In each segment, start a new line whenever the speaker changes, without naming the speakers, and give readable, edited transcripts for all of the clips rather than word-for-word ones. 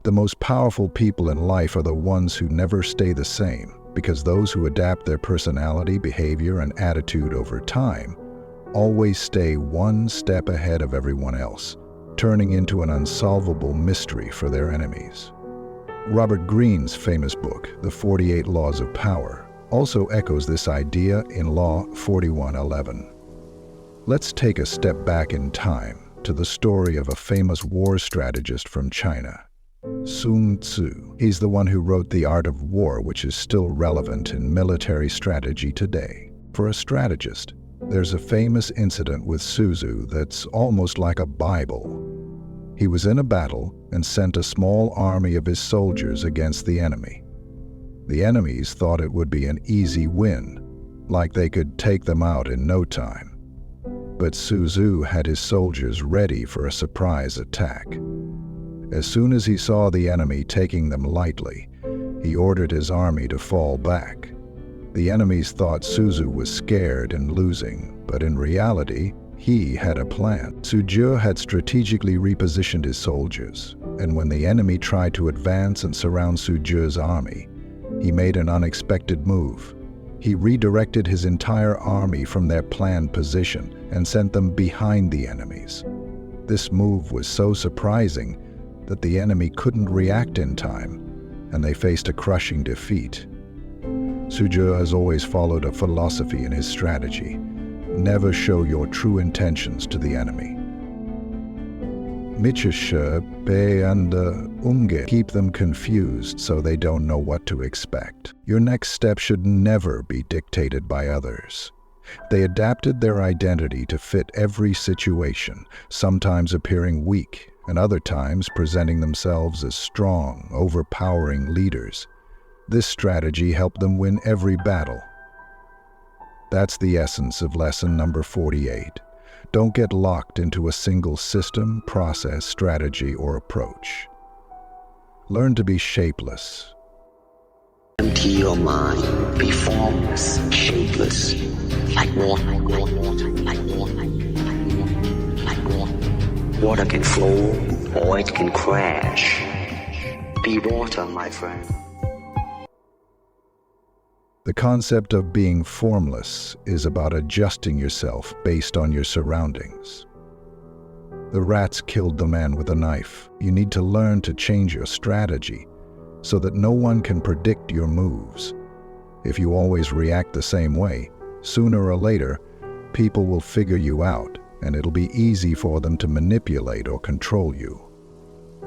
The most powerful people in life are the ones who never stay the same, because those who adapt their personality, behavior, and attitude over time always stay one step ahead of everyone else, turning into an unsolvable mystery for their enemies. Robert Greene's famous book, The 48 Laws of Power, also echoes this idea in Law 41:11. Let's take a step back in time to the story of a famous war strategist from China, Sun Tzu. He's the one who wrote The Art of War, which is still relevant in military strategy today. For a strategist, there's a famous incident with Sun Tzu that's almost like a Bible. He was in a battle and sent a small army of his soldiers against the enemy. The enemies thought it would be an easy win, like they could take them out in no time. But Sun Tzu had his soldiers ready for a surprise attack. As soon as he saw the enemy taking them lightly, he ordered his army to fall back. The enemies thought Sun Tzu was scared and losing, but in reality, he had a plan. Sun Tzu had strategically repositioned his soldiers, and when the enemy tried to advance and surround Sun Tzu's army, he made an unexpected move. He redirected his entire army from their planned position and sent them behind the enemies. This move was so surprising that the enemy couldn't react in time, and they faced a crushing defeat. Sun Tzu has always followed a philosophy in his strategy: never show your true intentions to the enemy. Keep them confused so they don't know what to expect. Your next step should never be dictated by others. They adapted their identity to fit every situation, sometimes appearing weak, and other times presenting themselves as strong, overpowering leaders. This strategy helped them win every battle. That's the essence of lesson number 48. Don't get locked into a single system, process, strategy, or approach. Learn to be shapeless.
Empty your mind, be formless, shapeless, like water, like water, like water, like water. Water can flow or it can crash. Be water, my friend.
The concept of being formless is about adjusting yourself based on your surroundings. The rats killed the man with a knife. You need to learn to change your strategy so that no one can predict your moves. If you always react the same way, sooner or later, people will figure you out, and it'll be easy for them to manipulate or control you.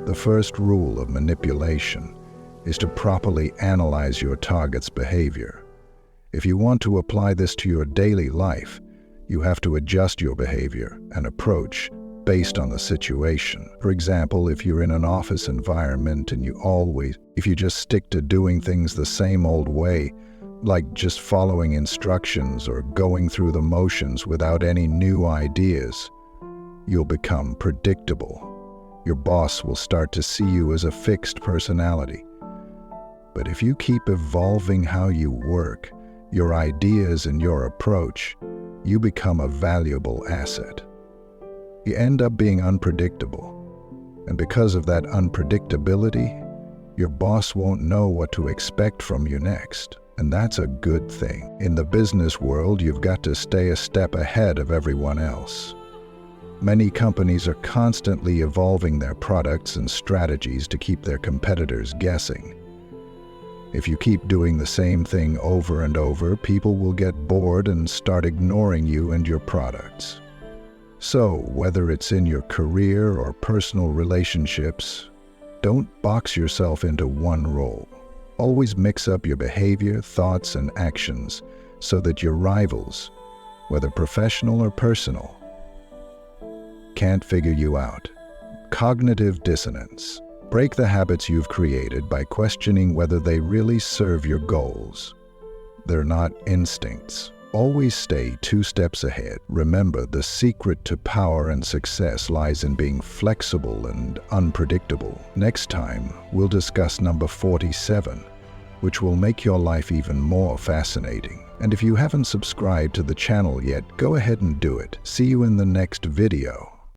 The first rule of manipulation is to properly analyze your target's behavior. If you want to apply this to your daily life, you have to adjust your behavior and approach based on the situation. For example, if you're in an office environment and if you just stick to doing things the same old way, like just following instructions or going through the motions without any new ideas, you'll become predictable. Your boss will start to see you as a fixed personality. But if you keep evolving how you work, your ideas and your approach, you become a valuable asset. You end up being unpredictable. And because of that unpredictability, your boss won't know what to expect from you next. And that's a good thing. In the business world, you've got to stay a step ahead of everyone else. Many companies are constantly evolving their products and strategies to keep their competitors guessing. If you keep doing the same thing over and over, people will get bored and start ignoring you and your products. So, whether it's in your career or personal relationships, don't box yourself into one role. Always mix up your behavior, thoughts, and actions so that your rivals, whether professional or personal, can't figure you out. Cognitive dissonance. Break the habits you've created by questioning whether they really serve your goals. They're not instincts. Always stay 2 steps ahead. Remember, the secret to power and success lies in being flexible and unpredictable. Next time, we'll discuss number 47, which will make your life even more fascinating. And if you haven't subscribed to the channel yet, go ahead and do it. See you in the next video.